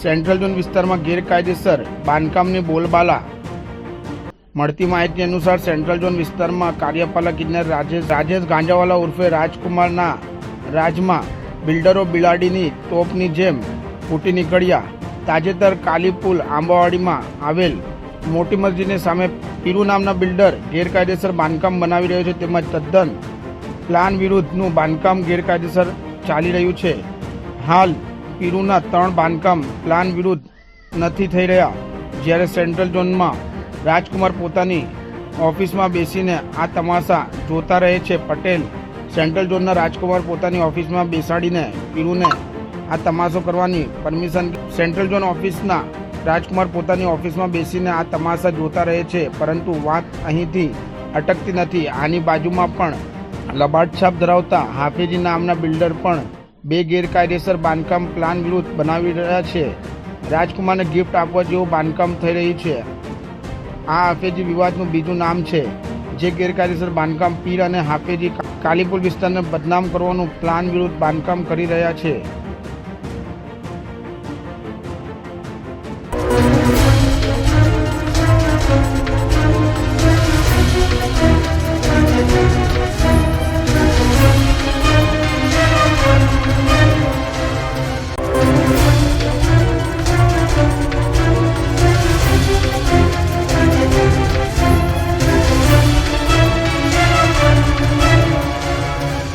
Central zone વિસ્તારમાં ગેરકાયદેસર બાંધકામની બોલબાલા। મળતી માહિતી અનુસાર સેન્ટ્રલ ઝોન વિસ્તારમાં કાર્યપાલક ઇજનેર રાજેશ ગાંજાવાલા ઉર્ફે રાજકુમારના રાજમાં બિલ્ડરો બિલાડીની તોપની જેમ ફૂટી નીકળ્યા। તાજેતર કાલીપુલ આંબાવાડીમાં આવેલ મોટી મસ્જિદની સામે પીરુ નામના બિલ્ડર ગેરકાયદેસર બાંધકામ બનાવી રહ્યો છે, તેમજ તદ્દન પ્લાન વિરુદ્ધનું બાંધકામ ગેરકાયદેસર ચાલી રહ્યું છે। હાલ પીરુના 3 બાંધકામ પ્લાન વિરુદ્ધ નથી થઈ રહ્યા, જ્યારે સેન્ટ્રલ ઝોનમાં રાજકુમાર પોતાની ઓફિસમાં બેસીને આ તમાશા જોતા રહે છે। પટેલ સેન્ટ્રલ ઝોનના રાજકુમાર પોતાની ઓફિસમાં બેસાડીને પીરુને આ તમાશો કરવાની પરમિશન। સેન્ટ્રલ ઝોન ઓફિસના રાજકુમાર પોતાની ઓફિસમાં બેસીને આ તમાશા જોતા રહે છે, પરંતુ વાત અહીંથી અટકતી નથી। આની બાજુમાં પણ લબાડછાપ ધરાવતા હાફેજી નામના બિલ્ડર પણ 2 ગેરકાયદેસર બાંધકામ પ્લાન વિરુદ્ધ બનાવી રહ્યા છે। રાજકુમારને ગિફ્ટ આપવા જેવું બાંધકામ થઈ રહ્યું છે। આ હાફેજી વિવાદનું બીજું નામ છે, જે ગેરકાયદેસર બાંધકામ પીર અને હાફેજી કાલીપુર વિસ્તારને બદનામ કરવાનું પ્લાન વિરુદ્ધ બાંધકામ કરી રહ્યા છે।